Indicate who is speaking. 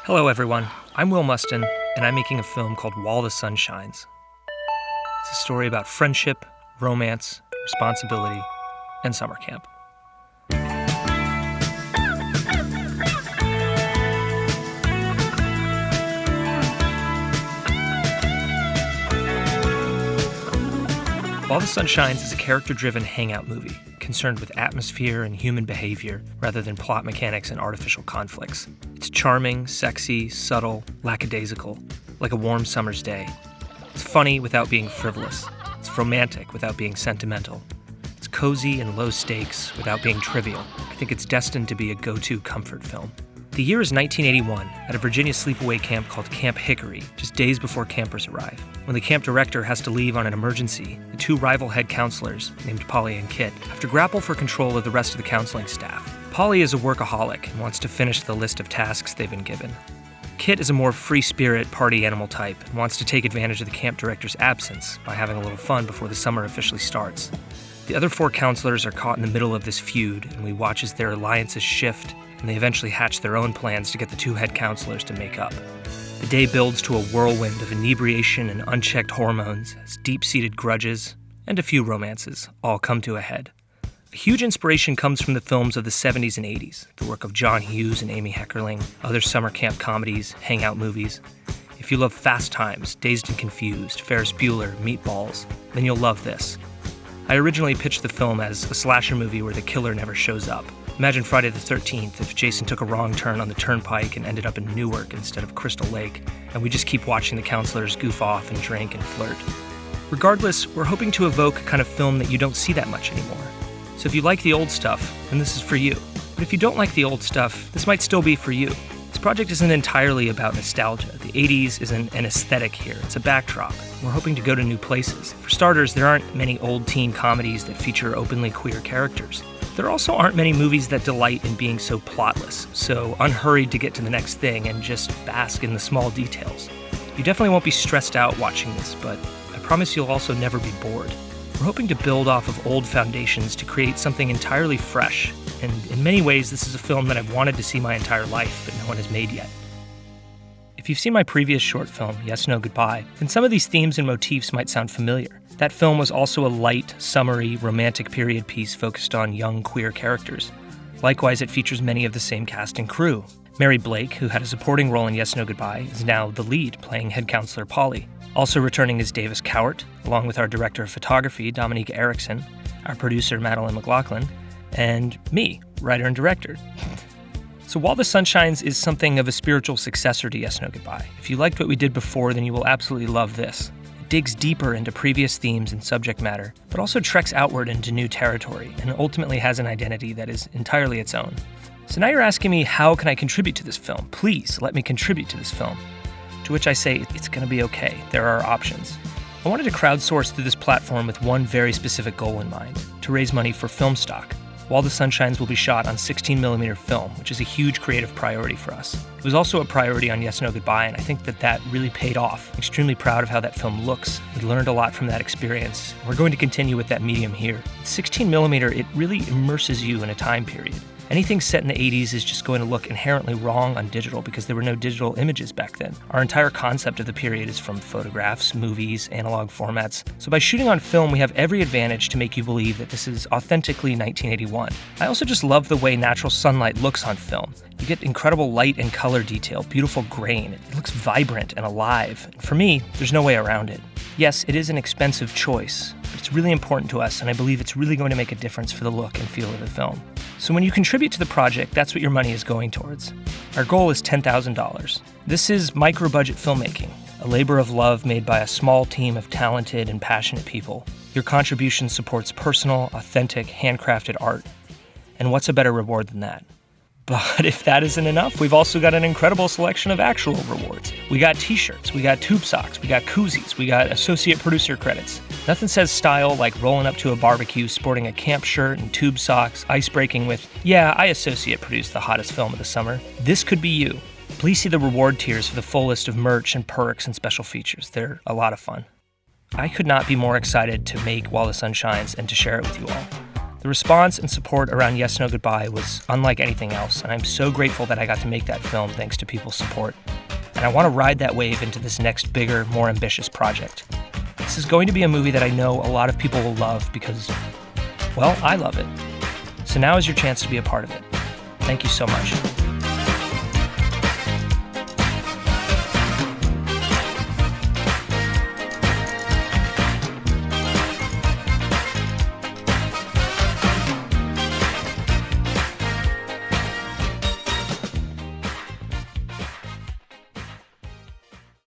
Speaker 1: Hello everyone, I'm Will Mustin, and I'm making a film called While the Sun Shines. It's a story about friendship, romance, responsibility, and summer camp. While the Sun Shines is a character-driven hangout movie concerned with atmosphere and human behavior rather than plot mechanics and artificial conflicts. It's charming, sexy, subtle, lackadaisical, like a warm summer's day. It's funny without being frivolous. It's romantic without being sentimental. It's cozy and low stakes without being trivial. I think it's destined to be a go-to comfort film. The year is 1981 at a Virginia sleepaway camp called Camp Hickory, just days before campers arrive. When the camp director has to leave on an emergency, the two rival head counselors, named Polly and Kit, have to grapple for control of the rest of the counseling staff. Polly is a workaholic and wants to finish the list of tasks they've been given. Kit is a more free-spirit party animal type and wants to take advantage of the camp director's absence by having a little fun before the summer officially starts. The other four counselors are caught in the middle of this feud, and we watch as their alliances shift, and they eventually hatch their own plans to get the two head counselors to make up. The day builds to a whirlwind of inebriation and unchecked hormones as deep-seated grudges and a few romances all come to a head. A huge inspiration comes from the films of the 70s and 80s, the work of John Hughes and Amy Heckerling, other summer camp comedies, hangout movies. If you love Fast Times, Dazed and Confused, Ferris Bueller, Meatballs, then you'll love this. I originally pitched the film as a slasher movie where the killer never shows up. Imagine Friday the 13th if Jason took a wrong turn on the turnpike and ended up in Newark instead of Crystal Lake, and we just keep watching the counselors goof off and drink and flirt. Regardless, we're hoping to evoke a kind of film that you don't see that much anymore. So if you like the old stuff, then this is for you. But if you don't like the old stuff, this might still be for you. This project isn't entirely about nostalgia. The 80s isn't an aesthetic here, it's a backdrop. We're hoping to go to new places. For starters, there aren't many old teen comedies that feature openly queer characters. There also aren't many movies that delight in being so plotless, so unhurried to get to the next thing and just bask in the small details. You definitely won't be stressed out watching this, but I promise you'll also never be bored. We're hoping to build off of old foundations to create something entirely fresh, and in many ways this is a film that I've wanted to see my entire life, but no one has made yet. If you've seen my previous short film, Yes, No, Goodbye, then some of these themes and motifs might sound familiar. That film was also a light, summery, romantic period piece focused on young queer characters. Likewise, it features many of the same cast and crew. Mary Blake, who had a supporting role in Yes, No, Goodbye, is now the lead, playing head counselor Polly. Also returning is Davis Cowart, along with our director of photography, Dominique Erickson, our producer, Madeline McLaughlin, and me, writer and director. So While the Sun Shines is something of a spiritual successor to Yes, No, Goodbye. If you liked what we did before, then you will absolutely love this. It digs deeper into previous themes and subject matter, but also treks outward into new territory, and ultimately has an identity that is entirely its own. So now you're asking me, how can I contribute to this film? Please let me contribute to this film. To which I say, it's going to be okay. There are options. I wanted to crowdsource through this platform with one very specific goal in mind, to raise money for film stock. While the Sun Shines will be shot on 16mm film, which is a huge creative priority for us. It was also a priority on Yes, No, Goodbye, and I think that really paid off. I'm extremely proud of how that film looks. We learned a lot from that experience. We're going to continue with that medium here. 16mm, it really immerses you in a time period. Anything set in the 80s is just going to look inherently wrong on digital because there were no digital images back then. Our entire concept of the period is from photographs, movies, analog formats. So by shooting on film, we have every advantage to make you believe that this is authentically 1981. I also just love the way natural sunlight looks on film. You get incredible light and color detail, beautiful grain. It looks vibrant and alive. And for me, there's no way around it. Yes, it is an expensive choice, but it's really important to us, and I believe it's really going to make a difference for the look and feel of the film. So when you contribute to the project, that's what your money is going towards. Our goal is $10,000. This is micro-budget filmmaking, a labor of love made by a small team of talented and passionate people. Your contribution supports personal, authentic, handcrafted art. And what's a better reward than that? But if that isn't enough, we've also got an incredible selection of actual rewards. We got t-shirts, we got tube socks, we got koozies, we got associate producer credits. Nothing says style like rolling up to a barbecue sporting a camp shirt and tube socks, ice-breaking with, "Yeah, I associate produced the hottest film of the summer." This could be you. Please see the reward tiers for the full list of merch and perks and special features. They're a lot of fun. I could not be more excited to make While the Sun Shines and to share it with you all. The response and support around Yes No Goodbye was unlike anything else, and I'm so grateful that I got to make that film thanks to people's support. And I want to ride that wave into this next bigger, more ambitious project. This is going to be a movie that I know a lot of people will love because, well, I love it. So now is your chance to be a part of it. Thank you so much.